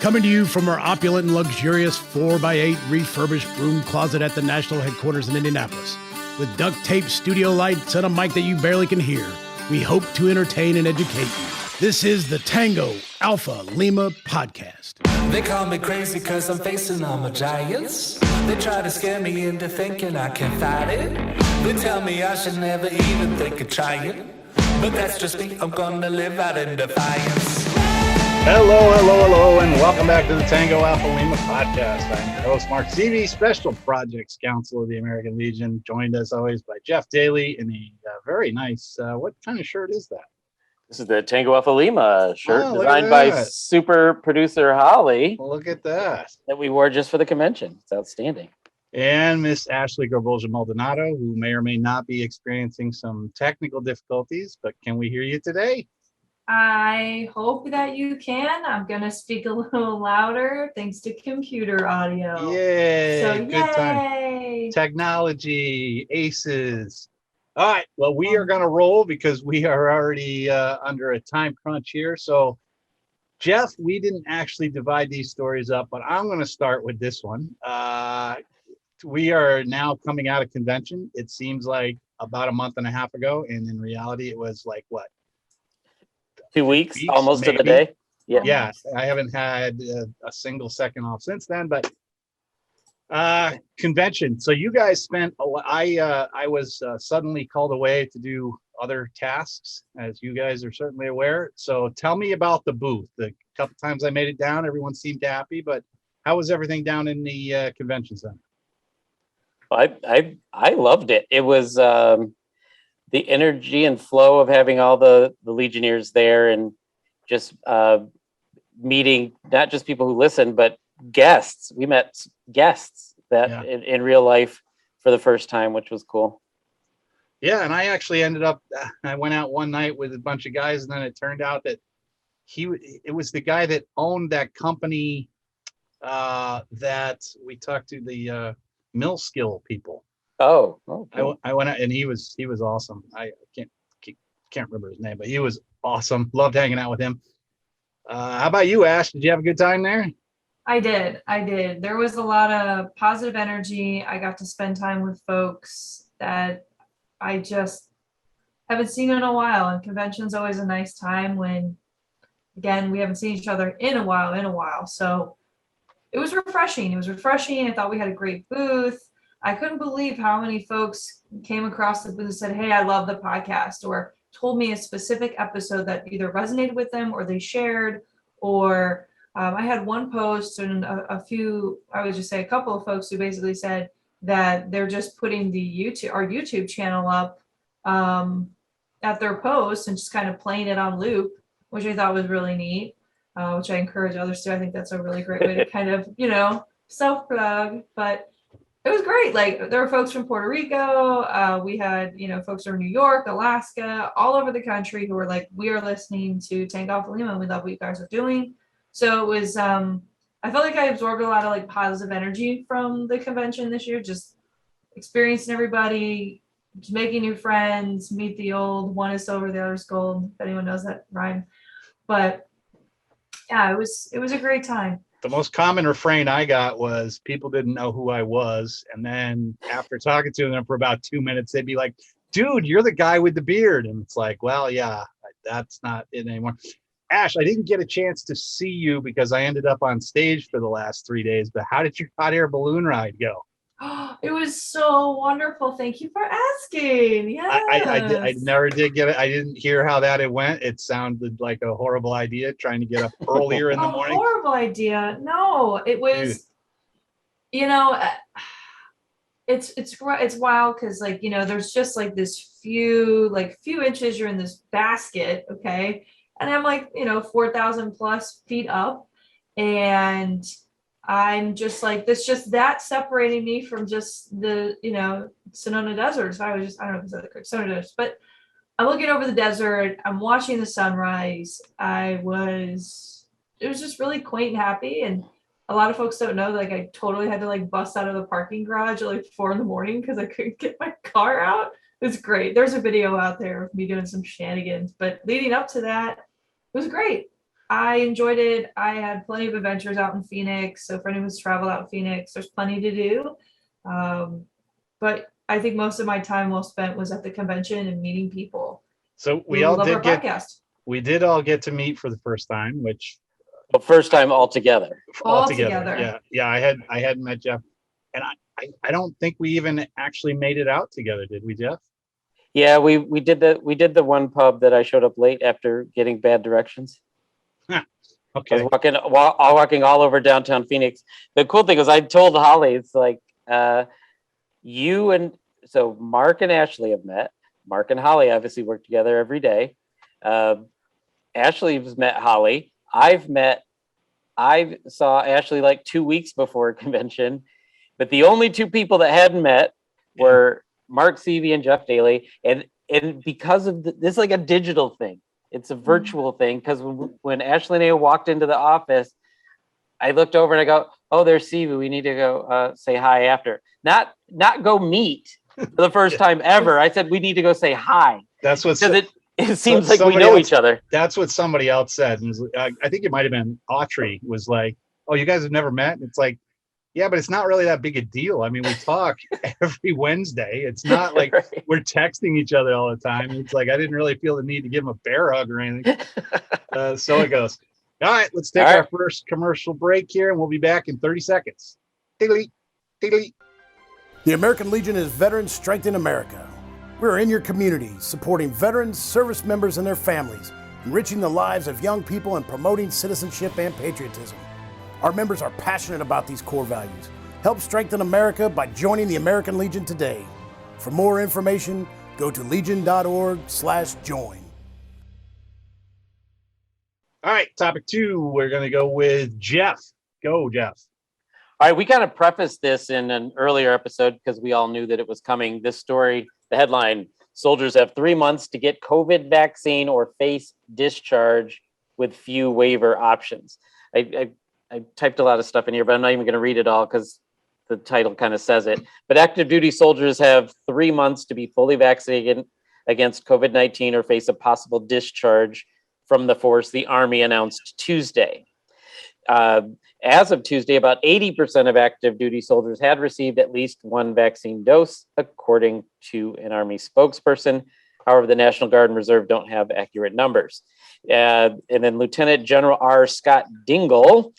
Coming to you from our opulent and luxurious 4x8 refurbished room closet at the national headquarters in Indianapolis. With duct tape studio lights and a mic that you barely can hear, we hope to entertain and educate you. This is the Tango Alpha Lima podcast. They call me crazy cause I'm facing all my giants. They try to scare me into thinking I can fight it. They tell me I should never even think of trying. But that's just me, I'm gonna live out in defiance. Hello, and welcome back to the Tango Alpha Lima podcast. I'm your host, Mark Zeeby, Special Projects Counsel of the American Legion, joined as always by Jeff Daly in a very nice, what kind of shirt is that? This is the Tango Alpha Lima shirt designed by super producer Holly. Look at that. That we wore just for the convention. It's outstanding. And Miss Ashley Garbolja Maldonado, who may or may not be experiencing some technical difficulties, but can we hear you today? I hope that you can. I'm going to speak a little louder thanks to computer audio. Yay! So, Good time. Technology, aces. All right. Well, we are going to roll because we are already under a time crunch here. So, Jeff, we didn't actually divide these stories up, but I'm going to start with this one. We are now coming out of convention. It seems like about a month and a half ago. And in reality, it was like, what? 2 weeks, almost maybe. To the day. Yeah, I haven't had a single second off since then, but convention. So you guys spent I was suddenly called away to do other tasks, as you guys are certainly aware. So tell me about the booth. The couple times I made it down, everyone seemed happy, but how was everything down in the convention center? I loved it. It was the energy and flow of having all the Legionnaires there and just meeting not just people who listen, but guests. We met guests that in real life for the first time, which was cool. Yeah, and I actually ended up, I went out one night with a bunch of guys, and then it turned out that it was the guy that owned that company that we talked to, the mill skill people. Oh, cool. I went out and he was awesome. I can't remember his name, but he was awesome. Loved hanging out with him. How about you, Ash? Did you have a good time there? I did. There was a lot of positive energy. I got to spend time with folks that I just haven't seen in a while. And convention's always a nice time when, again, we haven't seen each other in a while. So it was refreshing. I thought we had a great booth. I couldn't believe how many folks came across the booth and said, "Hey, I love the podcast," or told me a specific episode that either resonated with them or they shared, or I had one post and a couple of folks who basically said that they're just putting our YouTube channel up at their post and just kind of playing it on loop, which I thought was really neat, which I encourage others to. I think that's a really great way to kind of, self-plug, but it was great. Like, there were folks from Puerto Rico. We had, folks from New York, Alaska, all over the country who were like, "We are listening to Tango Alpha Lima, and we love what you guys are doing." So it was, I felt like I absorbed a lot of like positive energy from the convention this year, just experiencing everybody, just making new friends, meet the old, one is silver, the other's gold, if anyone knows that rhyme. But yeah, it was a great time. The most common refrain I got was people didn't know who I was. And then after talking to them for about 2 minutes, they'd be like, "Dude, you're the guy with the beard." And it's like, well, yeah, that's not it anymore. Ash, I didn't get a chance to see you because I ended up on stage for the last 3 days, but how did your hot air balloon ride go? It was so wonderful. Thank you for asking. Yeah, I never did get it. I didn't hear how that it went. It sounded like a horrible idea trying to get up earlier in the morning. Horrible idea. No, it was, it's wild because there's just like this few inches you're in this basket. Okay. And I'm like, 4,000 plus feet up, and I'm just like, that separating me from just the, Sonoma Desert. So I don't know if it's the correct Sonoma Desert, but I'm looking over the desert. I'm watching the sunrise. It was just really quaint and happy. And a lot of folks don't know, like, I totally had to like bust out of the parking garage at like 4 a.m. because I couldn't get my car out. It's great. There's a video out there of me doing some shenanigans, but leading up to that, it was great. I enjoyed it. I had plenty of adventures out in Phoenix. So for anyone who's traveled out in Phoenix, there's plenty to do. But I think most of my time well spent was at the convention and meeting people. So we who all love did our get, podcast. we did all get to meet for the first time, which But first time all together. All together. together. Yeah. I hadn't met Jeff, and I don't think we even actually made it out together. Did we, Jeff? Yeah, we did the one pub that I showed up late after getting bad directions. I Okay. was walking all over downtown Phoenix. The cool thing was I told Holly, it's like you and so Mark and Ashley have met. Mark and Holly obviously work together every day. Ashley's met Holly. I saw Ashley like 2 weeks before a convention, but the only two people that hadn't met were Mark Seavey and Jeff Daly. And because of this is like a digital thing. It's a virtual thing. Because when Ashley and I walked into the office, I looked over and I go, "Oh, there's Seavey. We need to go say hi after." Not go meet for the first time ever. I said we need to go say hi. That's what Because it seems like we know each other. That's what somebody else said. And I think it might have been Autry was like, "Oh, you guys have never met?" It's like, yeah, but it's not really that big a deal. I mean, we talk every Wednesday. It's not like Right. we're texting each other all the time. It's like I didn't really feel the need to give him a bear hug or anything. So it goes. All right, let's take our first commercial break here, and we'll be back in 30 seconds. Tiddly, tiddly. The American Legion is Veterans Strengthen America. We're in your community, supporting veterans, service members, and their families, enriching the lives of young people and promoting citizenship and patriotism. Our members are passionate about these core values. Help strengthen America by joining the American Legion today. For more information, go to legion.org/join. All right, topic 2, we're going to go with Jeff. Go, Jeff. All right, we kind of prefaced this in an earlier episode because we all knew that it was coming. This story, the headline, soldiers have 3 months to get COVID vaccine or face discharge with few waiver options. I typed a lot of stuff in here, but I'm not even going to read it all because the title kind of says it. But active duty soldiers have 3 months to be fully vaccinated against COVID-19 or face a possible discharge from the force, the Army announced Tuesday. As of Tuesday, about 80% of active duty soldiers had received at least one vaccine dose, according to an Army spokesperson. However, the National Guard and Reserve don't have accurate numbers. And then Lieutenant General R. Scott Dingle,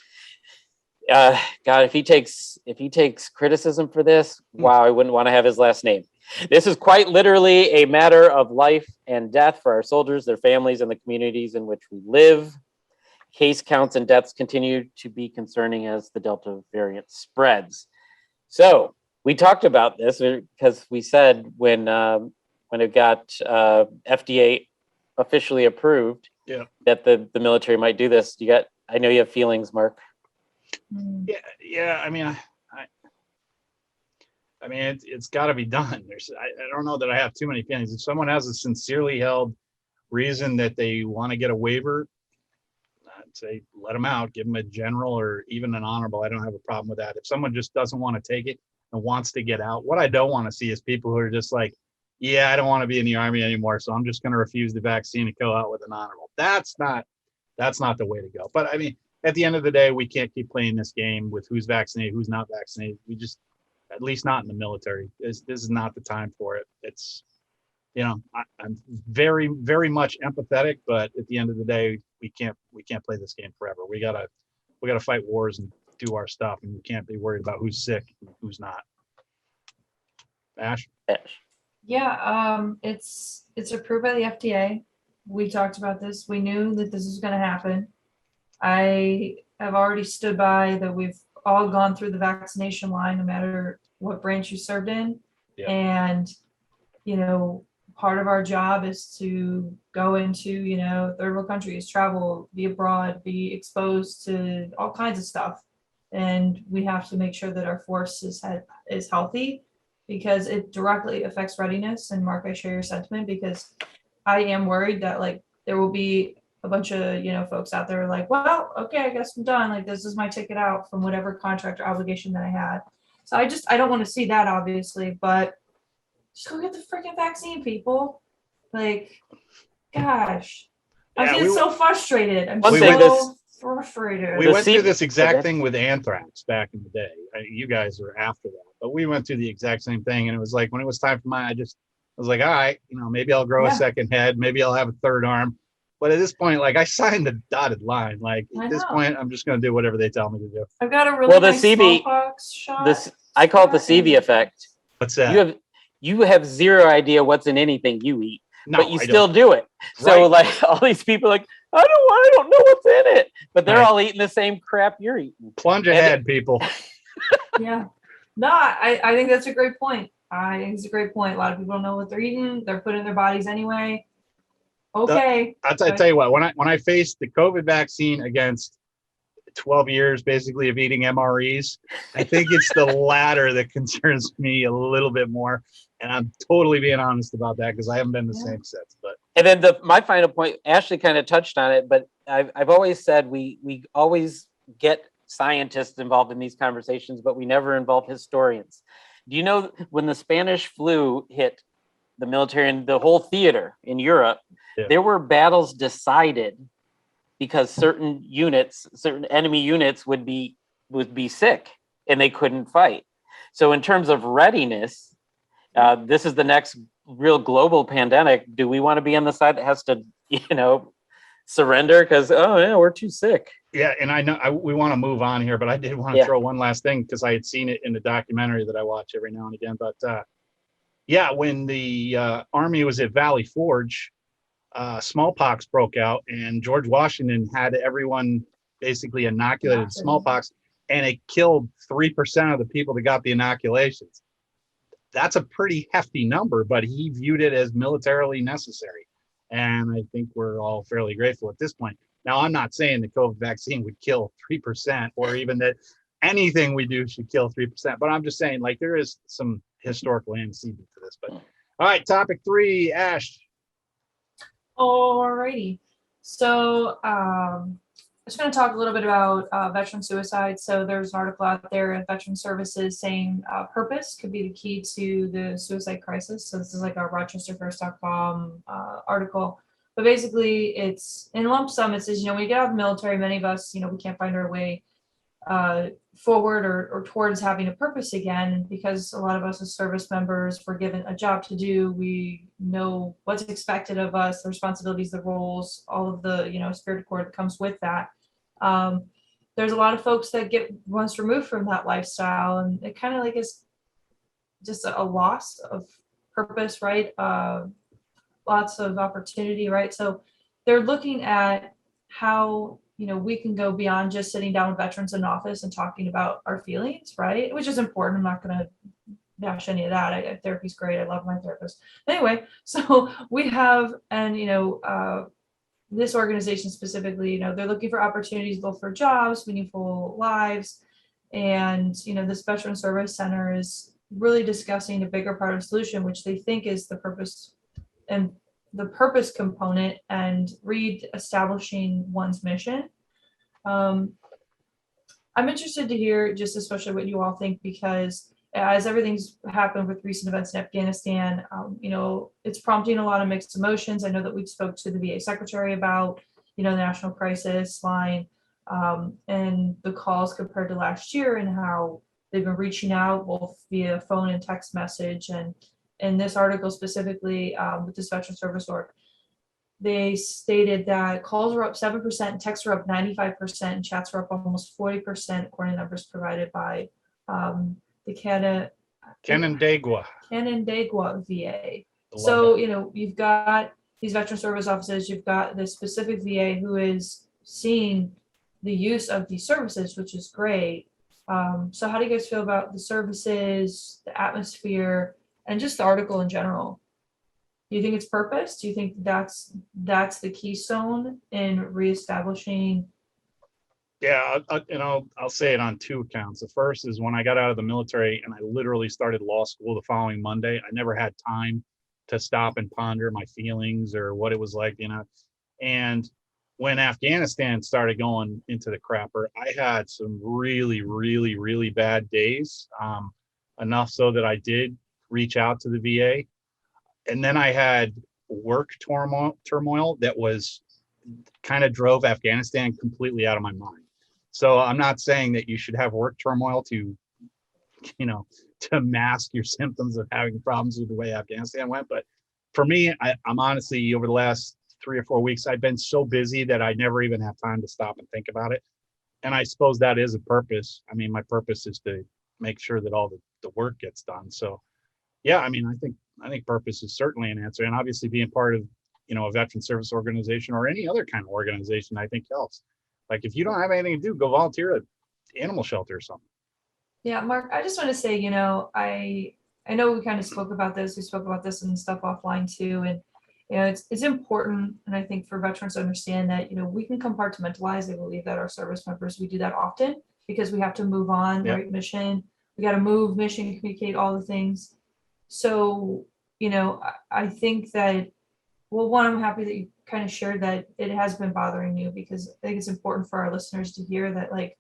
God, if he takes criticism for this, wow, I wouldn't want to have his last name. This is quite literally a matter of life and death for our soldiers, their families, and the communities in which we live. Case counts and deaths continue to be concerning as the Delta variant spreads. So we talked about this because we said when it got FDA officially approved, that the military might do this. I know you have feelings, Mark. Yeah. I mean, it's got to be done. I don't know that I have too many feelings. If someone has a sincerely held reason that they want to get a waiver, I'd say let them out, give them a general or even an honorable. I don't have a problem with that. If someone just doesn't want to take it and wants to get out, what I don't want to see is people who are just like, yeah, I don't want to be in the Army anymore, so I'm just going to refuse the vaccine and go out with an honorable. That's not the way to go. But I mean, at the end of the day, we can't keep playing this game with who's vaccinated, who's not vaccinated. We just, at least not in the military. This is not the time for it. It's, I'm very, very much empathetic, but at the end of the day, we can't play this game forever. We gotta fight wars and do our stuff, and we can't be worried about who's sick and who's not. Ash? Yeah, it's approved by the FDA. We talked about this. We knew that this was going to happen. I have already stood by that we've all gone through the vaccination line, no matter what branch you served in. Yeah. And, part of our job is to go into, third world countries, travel, be abroad, be exposed to all kinds of stuff. And we have to make sure that our force is healthy, because it directly affects readiness. And Mark, I share your sentiment, because I am worried that there will be a bunch of, folks out there like, well, okay, I guess I'm done. Like, this is my ticket out from whatever contract or obligation that I had. So I don't want to see that, obviously, but just go get the freaking vaccine, people. Like, gosh. I Yeah, get so frustrated. I'm One thing, so frustrated. we The went through C- this exact Okay. thing with anthrax back in the day. You guys were after that, but we went through the exact same thing. And it was like, when it was time for mine, I was like, all right, maybe I'll grow a Yeah. second head. Maybe I'll have a third arm. But at this point, like, I signed the dotted line. Like, I at this know. point, I'm just going to do whatever they tell me to do. I've got a really Well, the nice CV smallpox shot. This I call it the CV and- effect. What's that? You have zero idea what's in anything you eat, No, but you I still don't. do it. So Right. like all these people are like, I don't know what's in it, but they're Right. all eating the same crap you're eating. Plunge And- ahead, people. Yeah. No, I think that's a great point. I think it's a great point. A lot of people don't know what they're eating. They're putting in their bodies anyway. Okay. I'll tell you what, when I faced the COVID vaccine against 12 years basically of eating MREs, I think it's the latter that concerns me a little bit more. And I'm totally being honest about that because I haven't been the same since. But And then my final point, Ashley kind of touched on it, but I've always said we always get scientists involved in these conversations, but we never involve historians. Do you know when the Spanish flu hit the military and the whole theater in Europe, there were battles decided because certain enemy units would be sick and they couldn't fight. So in terms of readiness, this is the next real global pandemic. Do we want to be on the side that has to, surrender because, oh yeah, we're too sick? yeah, and I know we want to move on here, but I did want to throw one last thing because I had seen it in the documentary that I watch every now and again. But when the Army was at Valley Forge, smallpox broke out, and George Washington had everyone basically inoculated smallpox, and it killed 3% of the people that got the inoculations. That's a pretty hefty number, but he viewed it as militarily necessary. And I think we're all fairly grateful at this point. Now, I'm not saying the COVID vaccine would kill 3% or even that anything we do should kill 3%, but I'm just saying, like, there is some historical antecedent to this. But all right, topic 3, Ash. Alrighty. So I'm just going to talk a little bit about veteran suicide. So there's an article out there in Veteran Services saying purpose could be the key to the suicide crisis. So this is like a rochesterfirst.com article. But basically, it's in lump sum, it says, when we get out of the military, many of us, we can't find our way forward or towards having a purpose again, because a lot of us as service members were given a job to do. We know what's expected of us, the responsibilities, the roles, all of the spirit core that comes with that. There's a lot of folks that get once removed from that lifestyle, and it kind of like is just a loss of purpose, right? Lots of opportunity, right? So they're looking at how we can go beyond just sitting down with veterans in office and talking about our feelings, right? Which is important. I'm not going to bash any of that. Therapy's great. I love my therapist. Anyway, so we have, and this organization specifically, they're looking for opportunities both for jobs, meaningful lives, and this Veteran Service Center is really discussing a bigger part of the solution, which they think is the purpose and the purpose component and re-establishing one's mission. I'm interested to hear just especially what you all think, because as everything's happened with recent events in Afghanistan, it's prompting a lot of mixed emotions. I know that we spoke to the VA secretary about, the national crisis line and the calls compared to last year and how they've been reaching out both via phone and text message. And in this article specifically with this veteran service org, they stated that calls were up 7%, texts were up 95%, and chats were up almost 40%, according to numbers provided by the Canandaigua VA. So, you've got these veteran service offices, you've got the specific VA who is seeing the use of these services, which is great. So how do you guys feel about the services, the atmosphere, and just the article in general? Do you think it's purpose? Do you think that's the keystone in reestablishing? Yeah, I'll say it on 2 accounts. The first is when I got out of the military and I literally started law school the following Monday. I never had time to stop and ponder my feelings or what it was like, And when Afghanistan started going into the crapper, I had some really, really, really bad days. Enough so that I did reach out to the VA. And then I had work turmoil that was kind of drove Afghanistan completely out of my mind. So I'm not saying that you should have work turmoil to, to mask your symptoms of having problems with the way Afghanistan went. But for me, I'm honestly, over the last 3 or 4 weeks, I've been so busy that I never even have time to stop and think about it. And I suppose that is a purpose. I mean, my purpose is to make sure that all the work gets done. So yeah, I mean, I think purpose is certainly an answer. And obviously being part of, a veteran service organization or any other kind of organization, I think helps. Like if you don't have anything to do, go volunteer at animal shelter or something. Yeah, Mark, I just want to say, I know we kind of spoke about this. We spoke about this and stuff offline too. And, it's important. And I think for veterans to understand that, we can compartmentalize. I believe that our service members, we do that often because we have to move on, Yep. right? Mission, we got to move, mission, communicate, all the things. So, I think that, well, one, I'm happy that you kind of shared that it has been bothering you, because I think it's important for our listeners to hear that, like,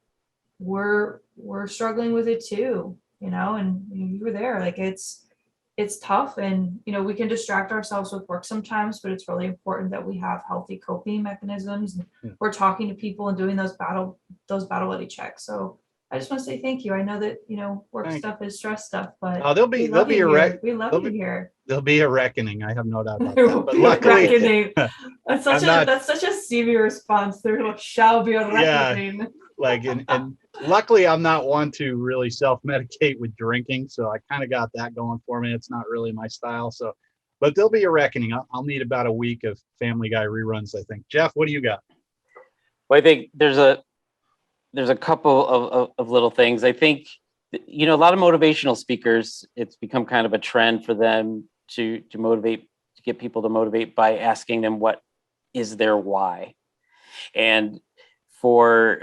we're struggling with it too, and you were there. Like it's tough, and we can distract ourselves with work sometimes, but it's really important that we have healthy coping mechanisms. And Yeah. we're talking to people and doing those battle buddy checks. So I just want to say thank you. I know that work Thank stuff is stress stuff, but there'll we be love you a here. We love there'll you be- here. there'll be a reckoning. I have no doubt about that. But luckily, Reckoning. That's such I'm not- that's such a Stevie response. There shall be a Yeah. reckoning. and luckily I'm not one to really self-medicate with drinking. So I kind of got that going for me. It's not really my style. So, but there'll be a reckoning. I'll need about a week of Family Guy reruns, I think. Jeff, what do you got? Well, I think there's a couple of little things. I think, a lot of motivational speakers, it's become kind of a trend for them to get people to motivate by asking them what is their why. And for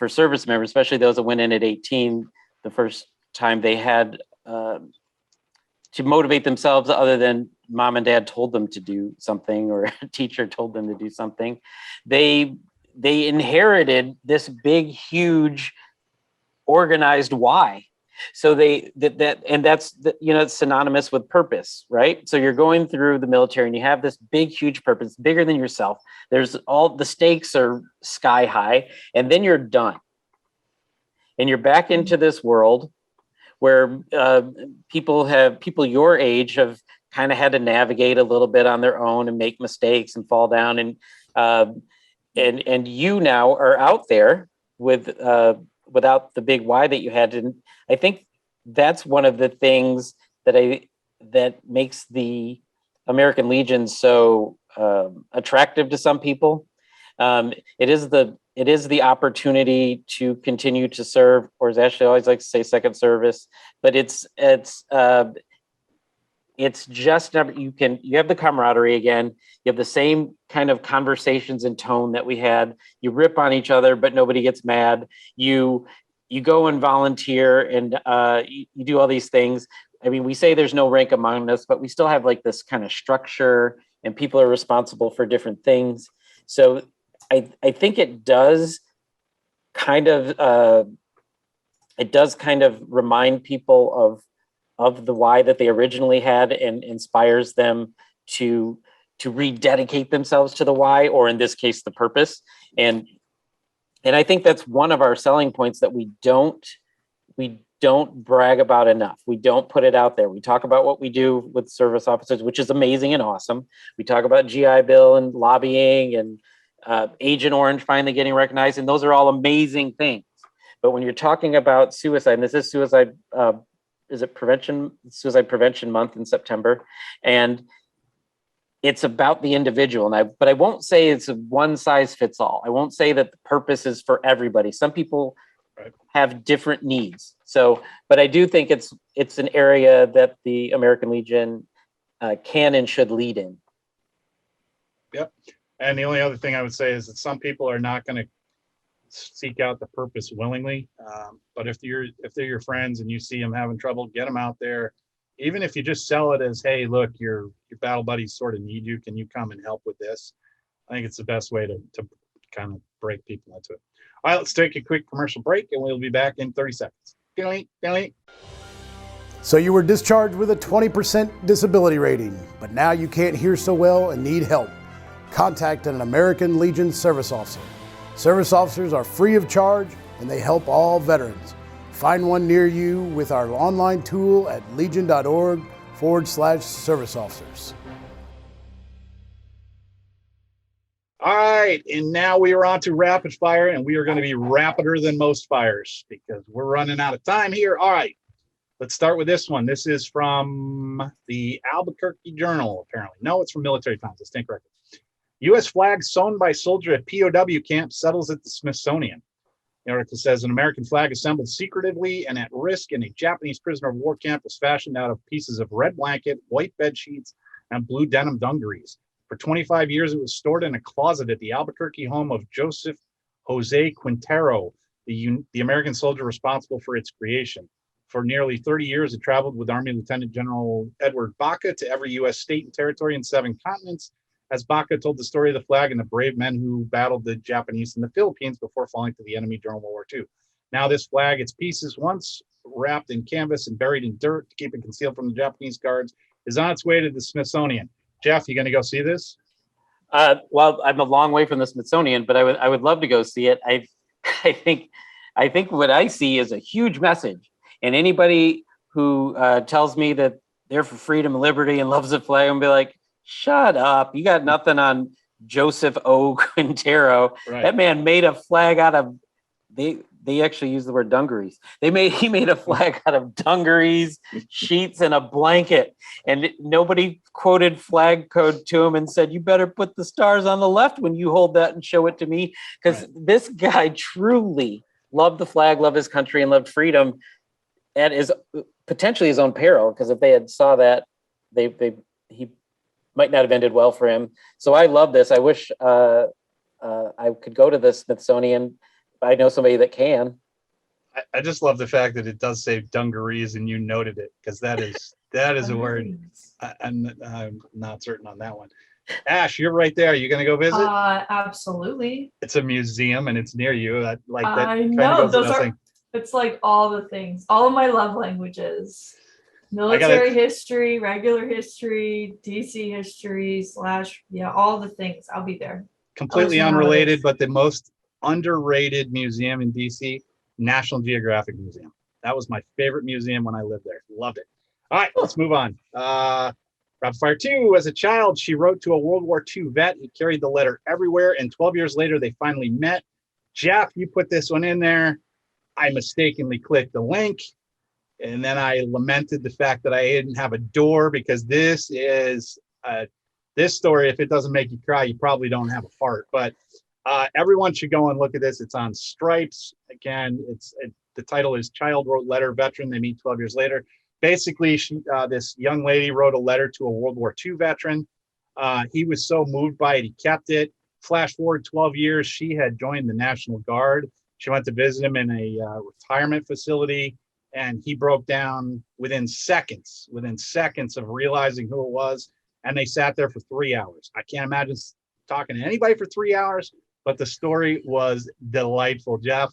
service members, especially those that went in at 18, the first time they had to motivate themselves, other than mom and dad told them to do something or a teacher told them to do something, they inherited this big, huge, organized why. So that's it's synonymous with purpose, right? So you're going through the military and you have this big, huge purpose, bigger than yourself. There's all the stakes are sky high, and then you're done. And you're back into this world where people your age have kind of had to navigate a little bit on their own and make mistakes and fall down. And you now are out there without the big why that you had. And I think that's one of the things that makes the American Legion so attractive to some people. It is the opportunity to continue to serve, or as Ashley always likes to say, second service. But it's just never, you have the camaraderie again. You have the same kind of conversations and tone that we had. You rip on each other, but nobody gets mad. You go and volunteer, and you do all these things. I mean, we say there's no rank among us, but we still have like this kind of structure, and people are responsible for different things. So I think it does kind of remind people of the why that they originally had, and inspires them to rededicate themselves to the why, or in this case, the purpose. And I think that's one of our selling points that we don't brag about enough. We don't put it out there. We talk about what we do with service officers, which is amazing and awesome. We talk about GI Bill and lobbying and Agent Orange finally getting recognized, and those are all amazing things. But when you're talking about suicide, and this is suicide prevention month in September, and it's about the individual. But I won't say it's a one size fits all. I won't say that the purpose is for everybody. Some people have different needs. So, but I do think it's an area that the American Legion can and should lead in. Yep. And the only other thing I would say is that some people are not going to seek out the purpose willingly. But if they're your friends and you see them having trouble, get them out there. Even if you just sell it as, hey, look, your battle buddies sort of need you. Can you come and help with this? I think it's the best way to kind of break people into it. All right, let's take a quick commercial break, and we'll be back in 30 seconds. So you were discharged with a 20% disability rating, but now you can't hear so well and need help. contact an American Legion service officer. Service officers are free of charge and they help all veterans. Find one near you with our online tool at legion.org/service officers. All right, and now we are on to rapid fire, and we are going to be rapider than most fires because we're running out of time here. All right, let's start with this one. This is from the Albuquerque Journal, apparently. No, it's from Military Times. Let's take record. U.S. flag sewn by soldier at POW camp settles at the Smithsonian. The article says an American flag assembled secretively and at risk in a Japanese prisoner of war camp was fashioned out of pieces of red blanket, white bed sheets, and blue denim dungarees. For 25 years, it was stored in a closet at the Albuquerque home of Joseph Jose Quintero, the American soldier responsible for its creation. For nearly 30 years, it traveled with Army Lieutenant General Edward Baca to every U.S. state and territory in 7 continents, as Baca told the story of the flag and the brave men who battled the Japanese in the Philippines before falling to the enemy during World War II. Now this flag, its pieces, once wrapped in canvas and buried in dirt to keep it concealed from the Japanese guards, is on its way to the Smithsonian. Jeff, you going to go see this? Well, I'm a long way from the Smithsonian, but I would love to go see it. I think what I see is a huge message, and anybody who tells me that they're for freedom and liberty and loves the flag, I'm gonna be like, shut up! You got nothing on Joseph O. Quintero. Right. That man made a flag out of they actually use the word dungarees. He made a flag out of dungarees, sheets, and a blanket. And nobody quoted flag code to him and said, you better put the stars on the left when you hold that and show it to me. Because this guy truly loved the flag, loved his country, and loved freedom at his potentially his own peril. Because if they had saw that, he might not have ended well for him. So I love this. I wish I could go to the Smithsonian. I know somebody that can. I just love the fact that it does say dungarees and you noted it, because that is a word. I'm not certain on that one. Ash, you're right there. You going to go visit? Absolutely. It's a museum and it's near you. That I know those are. It's like all the things, all of my love languages: military history, regular history, DC history / all the things. I'll be there. Completely unrelated, but the most underrated museum in DC, National Geographic Museum. That was my favorite museum when I lived there. Loved it. All right, let's move on. Rapid fire 2. As a child, she wrote to a World War II vet who carried the letter everywhere, and 12 years later, they finally met. Jeff, you put this one in there. I mistakenly clicked the link, and then I lamented the fact that I didn't have a door, because this is this story. If it doesn't make you cry, you probably don't have a heart. But everyone should go and look at this. It's on Stripes. Again, the title is Child Wrote Letter, Veteran. They meet 12 years later. Basically, this young lady wrote a letter to a World War II veteran. He was so moved by it, he kept it. Flash forward 12 years, she had joined the National Guard. She went to visit him in a retirement facility, and he broke down within seconds of realizing who it was. And they sat there for 3 hours. I can't imagine talking to anybody for 3 hours, but the story was delightful. Jeff?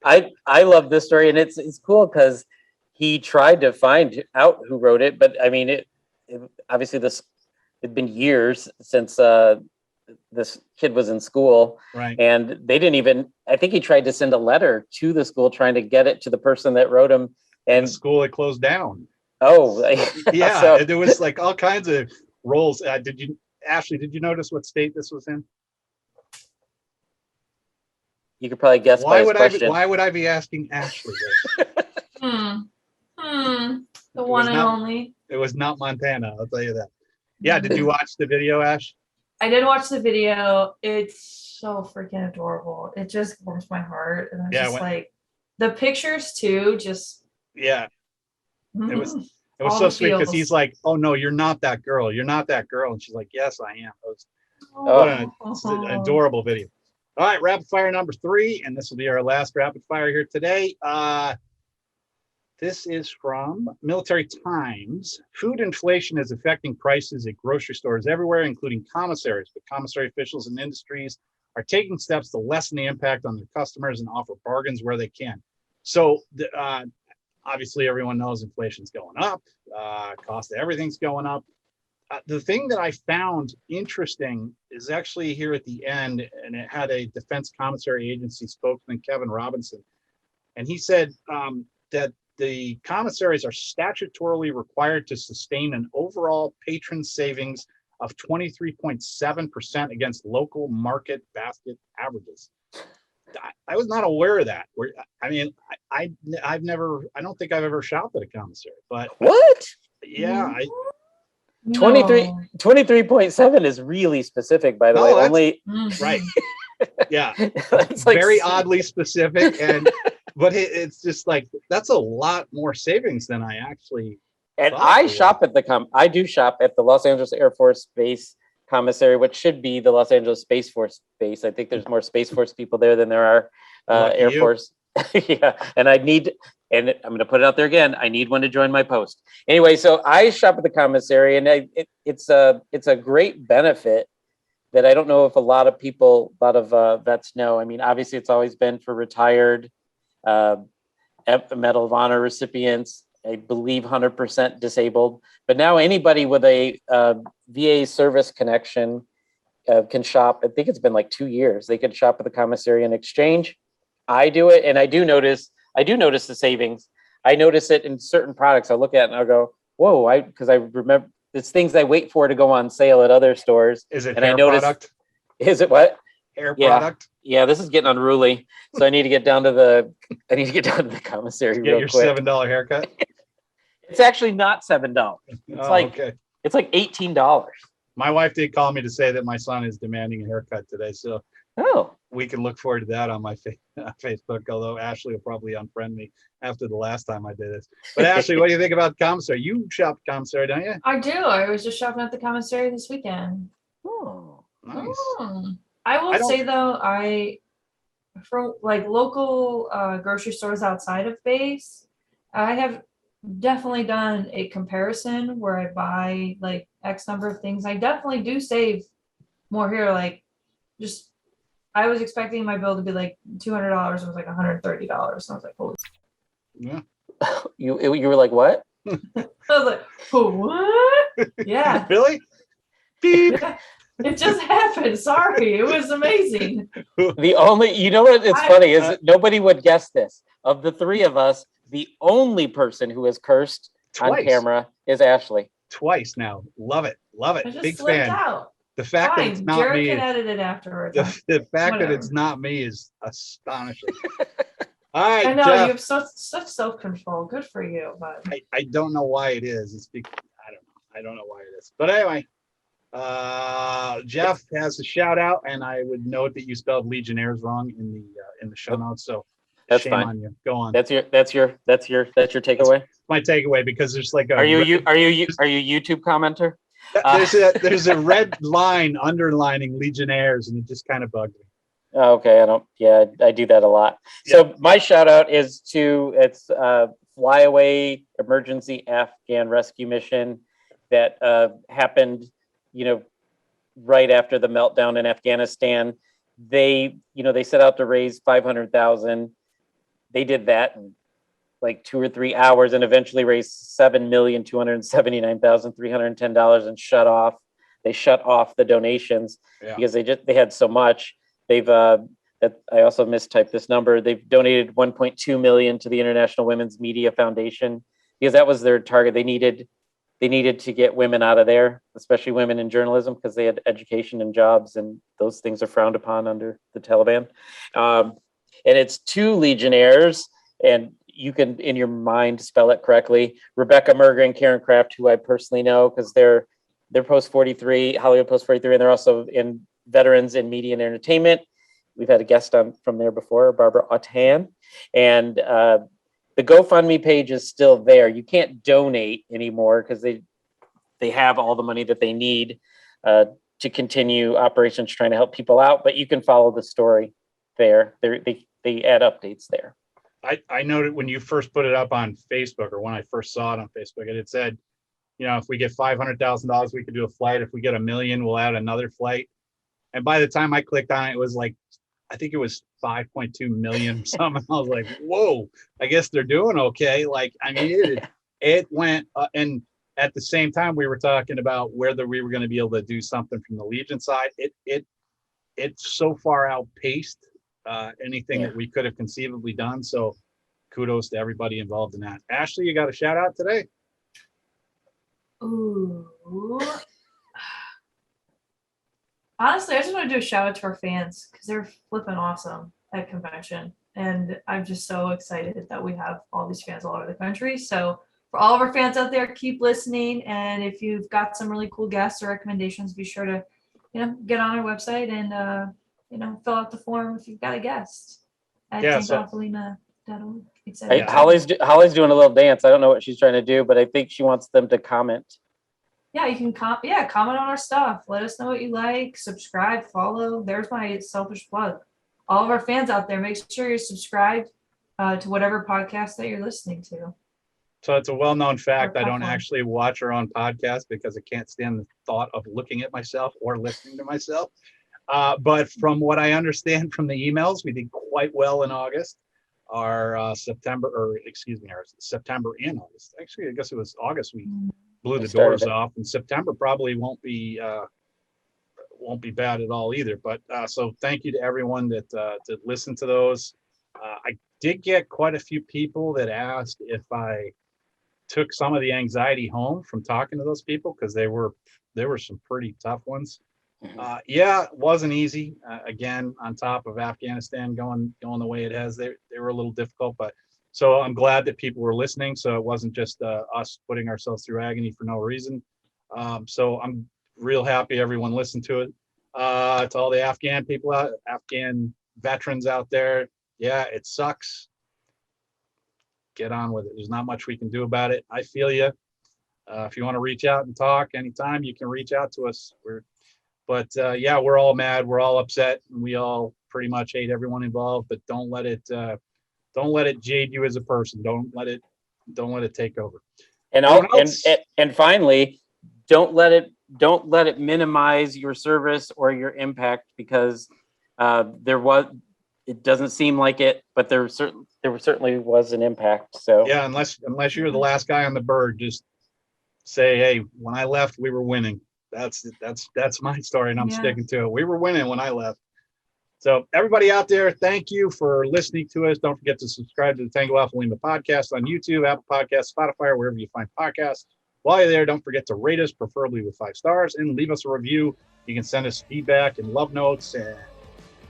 I love this story, and it's cool because he tried to find out who wrote it, but I mean, it obviously it'd been years since this kid was in school, right? And they didn't even. I think he tried to send a letter to the school trying to get it to the person that wrote him, and the school had closed down. Oh, yeah. So, there was like all kinds of roles. Ashley, did you notice what state this was in? You could probably guess by his question. Why would I be asking Ashley this? The one and only. It was not Montana, I'll tell you that. Yeah, did you watch the video, Ash? I did watch the video. It's so freaking adorable. It just warms my heart. And I'm just like, the pictures too, just. Yeah. It was so sweet because he's like, oh no, you're not that girl. You're not that girl. And she's like, yes, I am. It's an adorable video. All right, rapid fire number 3, and this will be our last rapid fire here today. This is from Military Times. Food inflation is affecting prices at grocery stores everywhere, including commissaries. But commissary officials and industries are taking steps to lessen the impact on their customers and offer bargains where they can. So obviously everyone knows inflation's going up. Cost of everything's going up. The thing that I found interesting is actually here at the end, and it had a Defense Commissary Agency spokesman, Kevin Robinson, and he said that the commissaries are statutorily required to sustain an overall patron savings of 23.7% against local market basket averages. I was not aware of that. I mean, I don't think I've ever shopped at a commissary, but What? yeah, 23.7 is really specific, by the way. Only right. Yeah, it's like very oddly specific, but it's just like that's a lot more savings than I actually. And I shop at I do shop at the Los Angeles Air Force Base Commissary, which should be the Los Angeles Space Force Base. I think there's more Space Force people there than there are Air Force. Yeah, and I'm going to put it out there again. I need one to join my post. Anyway, so I shop at the commissary, and it's a great benefit that I don't know if a lot of vets know. I mean, obviously, it's always been for retired Medal of Honor recipients. I believe 100% disabled, but now anybody with a VA service connection can shop. I think it's been like 2 years. They can shop at the commissary in exchange. I do it, and I do notice the savings. I notice it in certain products. I look at it and I'll go, "Whoa!" Because I remember it's things I wait for to go on sale at other stores. Is it and hair product? Is it what? Hair product? Yeah, this is getting unruly. So I need to get down to the commissary real your quick. $7 haircut. It's actually not $7. It's like $18. My wife did call me to say that my son is demanding a haircut today, so we can look forward to that on my Facebook. Although Ashley will probably unfriend me after the last time I did this. But Ashley, what do you think about the commissary? You shop at commissary, don't you? I do. I was just shopping at the commissary this weekend. Oh, nice. I will say though, for like local grocery stores outside of base, I have definitely done a comparison where I buy like X number of things. I definitely do save more here. Like I was expecting my bill to be like $200. It was like $130. So I was like, holy. Yeah. You were like, what? I was like, oh, what? Yeah. Really? Beep. Yeah. It just happened. Sorry. It was amazing. You know what? It's funny is nobody would guess this. Of the three of us, the only person who has cursed on camera is Ashley. Twice now. Love it. Love it. I just Big slipped fan. out. The fact that it's not Jared me. can edit it afterwards. The fact that it's not me is astonishing. All right. I know Jeff, you have such self-control. Good for you, but I don't know why it is. It's because I don't know why it is. But anyway, Jeff has a shout out, and I would note that you spelled Legionnaires wrong in the show notes. So that's shame fine. on you. Go on. That's your takeaway. That's my takeaway because there's like a. Are you YouTube commenter? There's a red line underlining Legionnaires, and it just kind of bugged me. Oh, okay, I do that a lot. Yeah. So my shout out is to Flyaway Emergency Afghan Rescue Mission that happened, right after the meltdown in Afghanistan. They set out to raise $500,000. They did that in like 2 or 3 hours and eventually raised $7,279,310 and they shut off the donations because they had so much. They've I also mistyped this number. They've donated $1.2 million to the International Women's Media Foundation because that was their target. They needed to get women out of there, especially women in journalism, because they had education and jobs, and those things are frowned upon under the Taliban. And it's 2 Legionnaires, and you can, in your mind, spell it correctly. Rebecca Merger and Karen Kraft, who I personally know, because they're Post 43, Hollywood Post 43, and they're also in Veterans in Media and Entertainment. We've had a guest on from there before, Barbara Autan, and the GoFundMe page is still there. You can't donate anymore because they have all the money that they need to continue operations trying to help people out, but you can follow the story there. They add updates there. I noted when you first put it up on Facebook, or when I first saw it on Facebook, and it said, if we get $500,000, we could do a flight. If we get $1 million, we'll add another flight. And by the time I clicked on it, it was like, I think it was 5.2 million or something. I was like, whoa, I guess they're doing okay. Like, I mean, it went, and at the same time, we were talking about whether we were going to be able to do something from the Legion side. It's so far outpaced anything that we could have conceivably done. So kudos to everybody involved in that. Ashley, you got a shout out today? Ooh. Honestly, I just want to do a shout out to our fans because they're flipping awesome at convention. And I'm just so excited that we have all these fans all over the country. So for all of our fans out there, keep listening. And if you've got some really cool guests or recommendations, be sure to, get on our website and, fill out the form if you've got a guest at tangofflima.org. Hey, Holly's doing a little dance. I don't know what she's trying to do, but I think she wants them to comment. Yeah, you can comment on our stuff. Let us know what you like. Subscribe, follow. There's my selfish plug. All of our fans out there, make sure you're subscribed to whatever podcast that you're listening to. So it's a well-known fact. I don't actually watch our own podcast because I can't stand the thought of looking at myself or listening to myself. But from what I understand from the emails, we did quite well in August. Our September and August. Actually, I guess it was August. We blew the doors off, and September probably won't be bad at all either. But so thank you to everyone that listened to those. I did get quite a few people that asked if I took some of the anxiety home from talking to those people, because there were some pretty tough ones. It wasn't easy. Again, on top of Afghanistan going the way it has, they were a little difficult, but so I'm glad that people were listening. So it wasn't just us putting ourselves through agony for no reason. So I'm real happy everyone listened to it. To all the Afghan veterans out there, it sucks. Get on with it. There's not much we can do about it. I feel you. If you want to reach out and talk anytime, you can reach out to us. We're all mad. We're all upset. And we all pretty much hate everyone involved, but don't let it jade you as a person. Don't let it take over. And finally, don't let it minimize your service or your impact, because it doesn't seem like it, but there certainly was an impact. So yeah, unless you're the last guy on the bird, just say, hey, when I left, we were winning. That's my story, and I'm sticking to it. We were winning when I left. So everybody out there, thank you for listening to us. Don't forget to subscribe to the Tango Alpha Lima podcast on YouTube, Apple Podcasts, Spotify, or wherever you find podcasts. While you're there, don't forget to rate us, preferably with 5 stars, and leave us a review. You can send us feedback and love notes and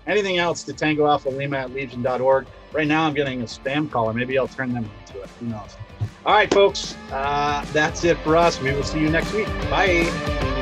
anything else to tangoalphalima@legion.org. Right now, I'm getting a spam caller. Maybe I'll turn them into it. Who knows? All right, folks. That's it for us. We will see you next week. Bye.